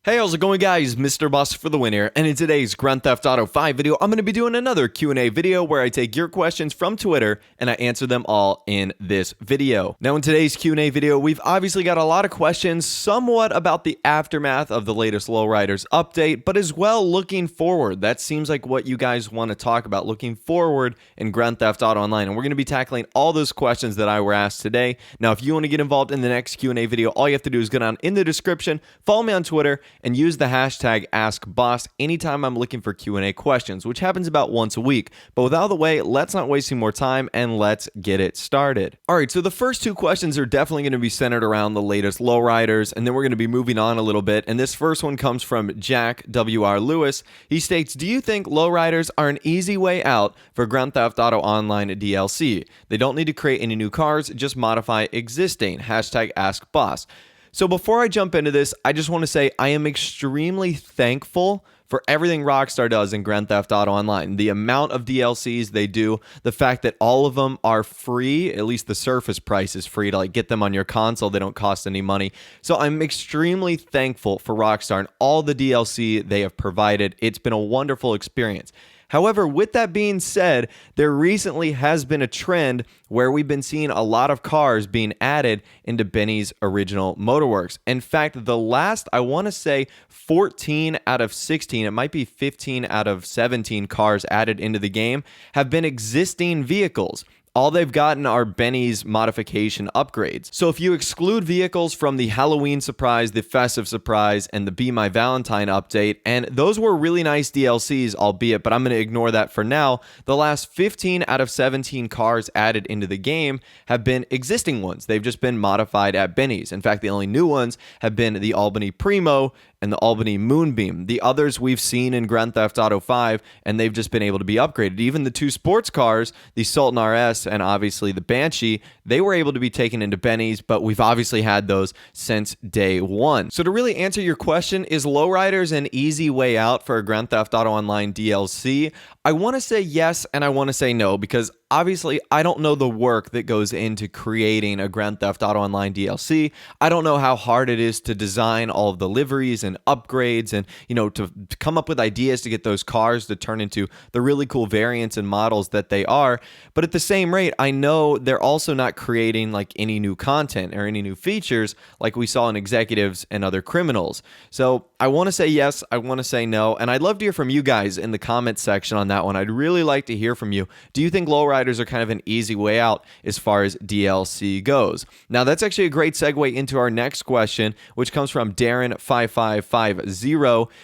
Hey, how's it going, guys? Mr. Boss for the win here, and in today's Grand Theft Auto 5 video, I'm going to be doing another Q&A video where I take your questions from Twitter and I answer them all in this video. Now, in today's Q&A video, we've obviously got a lot of questions, somewhat about the aftermath of the latest Lowriders update, but as well looking forward. That seems like what you guys want to talk about, looking forward in Grand Theft Auto Online, and we're going to be tackling all those questions that I were asked today. Now, if you want to get involved in the next Q&A video, all you have to do is go down in the description, follow me on Twitter, and use the hashtag AskBoss anytime I'm looking for Q&A questions, which happens about once a week. But with out of the way, let's not waste any more time and let's get it started. All right, so the first two questions are definitely going to be centered around the latest Lowriders, and then we're going to be moving on a little bit. And this first one comes from Jack W.R. Lewis. He states, do you think Lowriders are an easy way out for Grand Theft Auto Online DLC? They don't need to create any new cars, just modify existing. Hashtag AskBoss. So before I jump into this, I just want to say I am extremely thankful for everything Rockstar does in Grand Theft Auto Online. The amount of DLCs they do, the fact that all of them are free, at least the surface price is free to like get them on your console. They don't cost any money. So I'm extremely thankful for Rockstar and all the DLC they have provided. It's been a wonderful experience. However, with that being said, there recently has been a trend where we've been seeing a lot of cars being added into Benny's original Motorworks. In fact, the last, I want to say 14 out of 16, it might be 15 out of 17 cars added into the game have been existing vehicles. All they've gotten are Benny's modification upgrades. So if you exclude vehicles from the Halloween surprise, the festive surprise, and the Be My Valentine update, and those were really nice DLCs, albeit, but I'm going to ignore that for now, the last 15 out of 17 cars added into the game have been existing ones. They've just been modified at Benny's. In fact, the only new ones have been the Albany Primo and the Albany Moonbeam. The others we've seen in Grand Theft Auto 5, and they've just been able to be upgraded. Even the two sports cars, the Sultan RS and obviously the Banshee, they were able to be taken into Benny's, but we've obviously had those since day one. So to really answer your question, is Lowriders an easy way out for a Grand Theft Auto Online DLC? I want to say yes, and I want to say no, because obviously, I don't know the work that goes into creating a Grand Theft Auto Online DLC. I don't know how hard it is to design all of the liveries and upgrades and, to come up with ideas to get those cars to turn into the really cool variants and models that they are. But at the same rate, I know they're also not creating like any new content or any new features like we saw in Executives and Other Criminals. So I want to say yes, I want to say no, and I'd love to hear from you guys in the comments section on that one. I'd really like to hear from you. Do you think Lowriders are kind of an easy way out as far as DLC goes? Now, that's actually a great segue into our next question, which comes from Darren5550.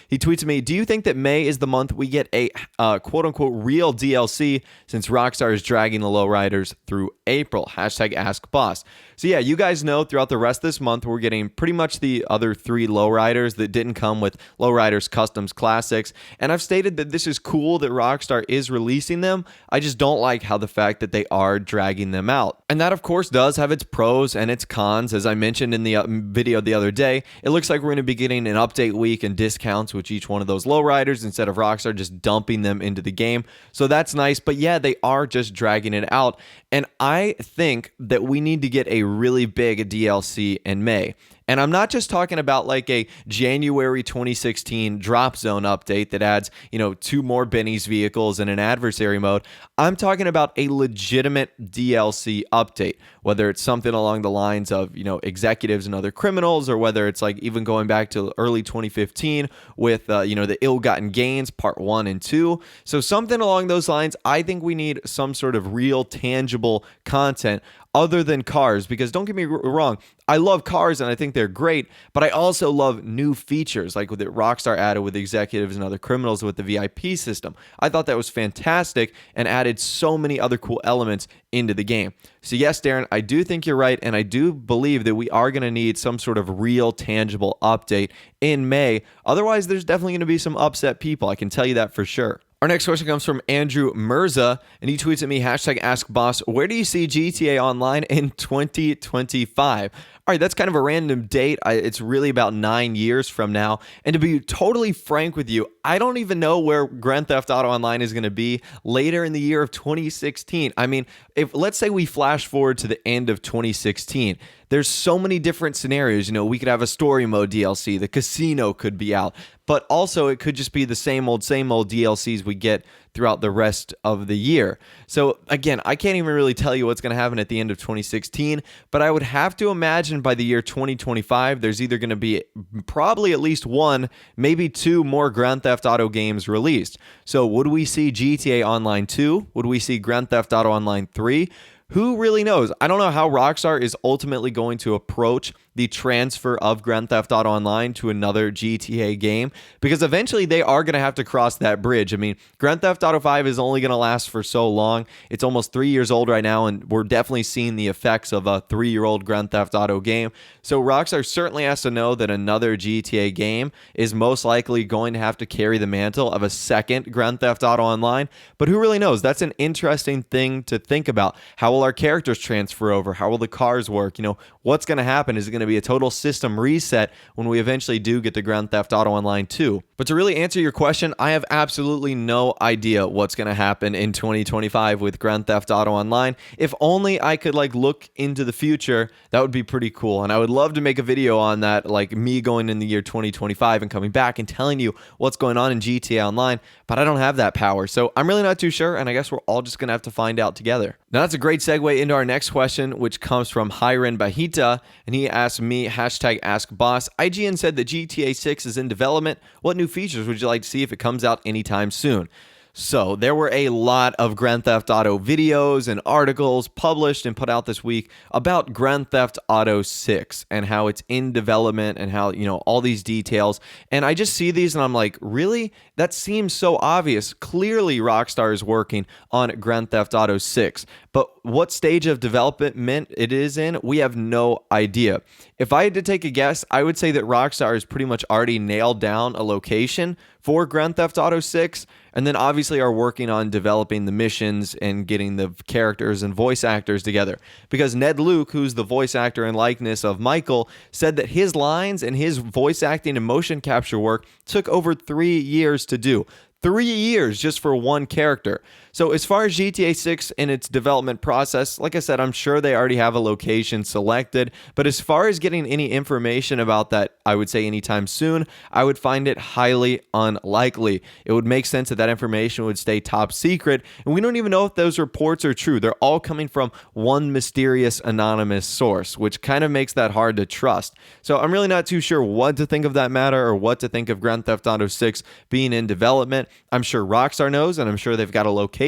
He tweets me, do you think that May is the month we get a quote-unquote real DLC since Rockstar is dragging the Lowriders through April? Hashtag AskBoss. So yeah, you guys know throughout the rest of this month, we're getting pretty much the other three Lowriders that didn't come with Lowriders Customs Classics. And I've stated that this is cool that Rockstar is releasing them. I just don't like how the fact that they are dragging them out. And that, of course, does have its pros and its cons. As I mentioned in the video the other day, it looks like we're going to be getting an update week and discounts with each one of those Lowriders instead of Rockstar just dumping them into the game. So that's nice. But yeah, they are just dragging it out. And I think that we need to get a really big DLC in May. And I'm not just talking about like a January 2016 drop zone update that adds, 2 more Benny's vehicles and an adversary mode. I'm talking about a legitimate DLC update, whether it's something along the lines of, Executives and Other Criminals, or whether it's like even going back to early 2015 with, the Ill-Gotten Gains part 1 and 2. So something along those lines. I think we need some sort of real tangible content other than cars, because don't get me wrong, I love cars and I think they're great, but I also love new features like what Rockstar added with Executives and Other Criminals with the VIP system. I thought that was fantastic and added so many other cool elements into the game. So yes, Darren, I do think you're right, and I do believe that we are going to need some sort of real tangible update in May. Otherwise, there's definitely going to be some upset people. I can tell you that for sure. Our next question comes from Andrew Mirza, and he tweets at me, hashtag AskBoss, where do you see GTA Online in 2025? all right, that's kind of a random date. It's really about 9 years from now. And to be totally frank with you, I don't even know where Grand Theft Auto Online is going to be later in the year of 2016. I mean, if let's say we flash forward to the end of 2016, there's so many different scenarios. You know, we could have a story mode DLC, the casino could be out, but also it could just be the same old DLCs we get throughout the rest of the year. So again, I can't even really tell you what's going to happen at the end of 2016, but I would have to imagine by the year 2025, there's either going to be probably at least one, maybe two more Grand Theft Auto games released. So would we see GTA Online 2? Would we see Grand Theft Auto Online 3? Who really knows? I don't know how Rockstar is ultimately going to approach the transfer of Grand Theft Auto Online to another GTA game, because eventually they are going to have to cross that bridge. I mean, Grand Theft Auto 5 is only going to last for so long. It's almost 3 years old right now, and we're definitely seeing the effects of a 3-year-old Grand Theft Auto game. So Rockstar certainly has to know that another GTA game is most likely going to have to carry the mantle of a second Grand Theft Auto Online. But who really knows? That's an interesting thing to think about. How will our characters transfer over? How will the cars work? You know, what's going to happen? Is it going to be a total system reset when we eventually do get to Grand Theft Auto Online 2? But to really answer your question, I have absolutely no idea what's going to happen in 2025 with Grand Theft Auto Online. If only I could look into the future, that would be pretty cool. And I would love to make a video on that, like me going in the year 2025 and coming back and telling you what's going on in GTA Online, but I don't have that power. So I'm really not too sure, and I guess we're all just going to have to find out together. Now that's a great segue into our next question, which comes from Hiren Bahita, and he asked me, #AskBoss. IGN said that GTA 6 is in development. What new features would you like to see if it comes out anytime soon? So there were a lot of Grand Theft Auto videos and articles published and put out this week about Grand Theft Auto 6 and how it's in development and how, you know, all these details. And I just see these and I'm like, really? That seems so obvious. Clearly Rockstar is working on Grand Theft Auto 6. But what stage of development it is in, we have no idea. If I had to take a guess, I would say that Rockstar has pretty much already nailed down a location for Grand Theft Auto 6, and then obviously are working on developing the missions and getting the characters and voice actors together. Because Ned Luke, who's the voice actor and likeness of Michael, said that his lines and his voice acting and motion capture work took over 3 years to do. 3 years just for one character. So as far as GTA 6 and its development process, like I said, I'm sure they already have a location selected. But as far as getting any information about that, I would say anytime soon, I would find it highly unlikely. It would make sense that that information would stay top secret. And we don't even know if those reports are true. They're all coming from one mysterious anonymous source, which kind of makes that hard to trust. So I'm really not too sure what to think of that matter or what to think of Grand Theft Auto 6 being in development. I'm sure Rockstar knows, and I'm sure they've got a location.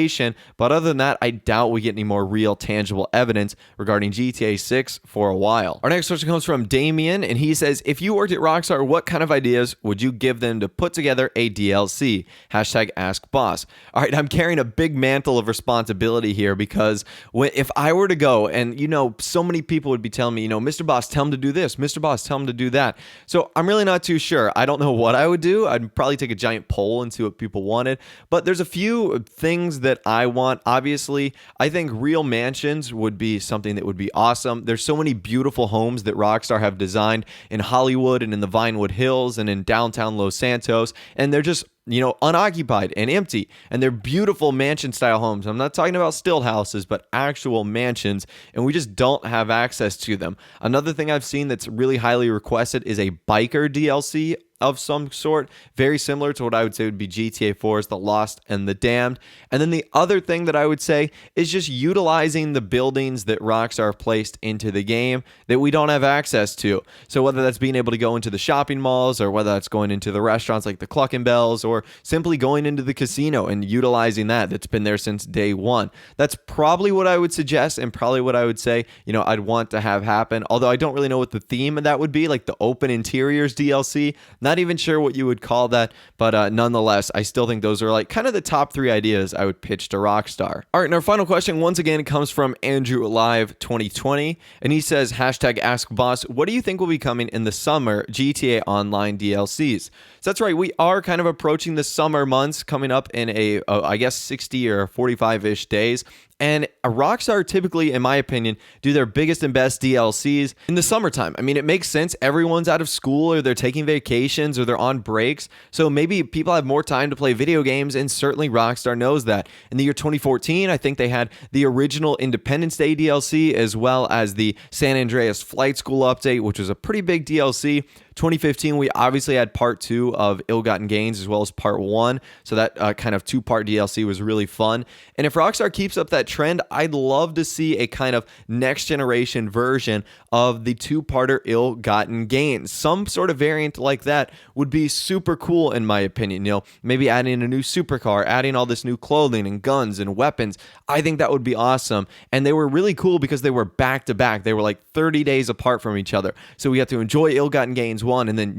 But other than that, I doubt we get any more real tangible evidence regarding GTA 6 for a while. Our next question comes from Damien, and he says, if you worked at Rockstar, what kind of ideas would you give them to put together a DLC? #AskBoss. All right, I'm carrying a big mantle of responsibility here because if I were to go and, you know, so many people would be telling me, you know, Mr. Boss, tell him to do this. Mr. Boss, tell him to do that. So I'm really not too sure. I don't know what I would do. I'd probably take a giant poll and see what people wanted. But there's a few things that I want. Obviously, I think real mansions would be something that would be awesome. There's so many beautiful homes that Rockstar have designed in Hollywood and in the Vinewood Hills and in downtown Los Santos, and they're just, you know, unoccupied and empty, and they're beautiful mansion style homes. I'm not talking about still houses, but actual mansions, and we just don't have access to them. Another thing I've seen that's really highly requested is a biker DLC of some sort, very similar to what I would say would be GTA 4's The Lost and the Damned. And then the other thing that I would say is just utilizing the buildings that Rockstar placed into the game that we don't have access to. So whether that's being able to go into the shopping malls, or whether that's going into the restaurants like the Cluck and Bells, or simply going into the casino and utilizing that's been there since day one. That's probably what I would suggest, and probably what I would say, you know, I'd want to have happen. Although I don't really know what the theme of that would be, like the open interiors DLC. Not even sure what you would call that, but nonetheless, I still think those are like kind of the top 3 ideas I would pitch to Rockstar. All right, and our final question once again comes from Andrew Live 2020, and he says, #AskBoss, what do you think will be coming in the summer GTA Online DLCs? So that's right, we are kind of approaching the summer months, coming up in I guess 60 or 45-ish days. And a Rockstar typically, in my opinion, do their biggest and best DLCs in the summertime. I mean, it makes sense. Everyone's out of school, or they're taking vacations, or they're on breaks. So maybe people have more time to play video games, and certainly Rockstar knows that. In the year 2014, I think they had the original Independence Day DLC, as well as the San Andreas Flight School update, which was a pretty big DLC. 2015, we obviously had part 2 of Ill-Gotten Gains, as well as part 1. So that kind of 2-part DLC was really fun. And if Rockstar keeps up that trend, I'd love to see a kind of next generation version of the 2-parter Ill-Gotten Gains. Some sort of variant like that would be super cool, in my opinion. You know, maybe adding a new supercar, adding all this new clothing and guns and weapons. I think that would be awesome. And they were really cool because they were back to back. They were like 30 days apart from each other. So we got to enjoy Ill-Gotten Gains 1, and then,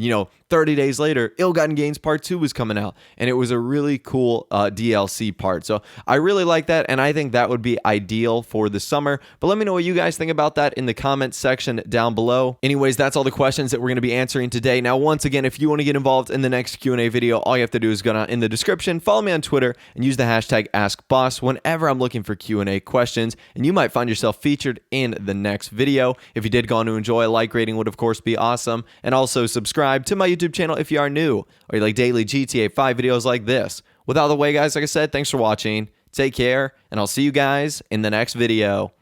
30 days later, Ill-Gotten Gains Part 2 was coming out, and it was a really cool DLC part. So I really like that, and I think that would be ideal for the summer. But let me know what you guys think about that in the comments section down below. Anyways, that's all the questions that we're going to be answering today. Now, once again, if you want to get involved in the next Q&A video, all you have to do is go down in the description, follow me on Twitter, and use the hashtag AskBoss whenever I'm looking for Q&A questions, and you might find yourself featured in the next video. If you did go on to enjoy, a like rating would, of course, be awesome. And also subscribe to my YouTube channel if you are new, or you like daily GTA 5 videos like this. With all the way, guys, like I said, thanks for watching. Take care, and I'll see you guys in the next video.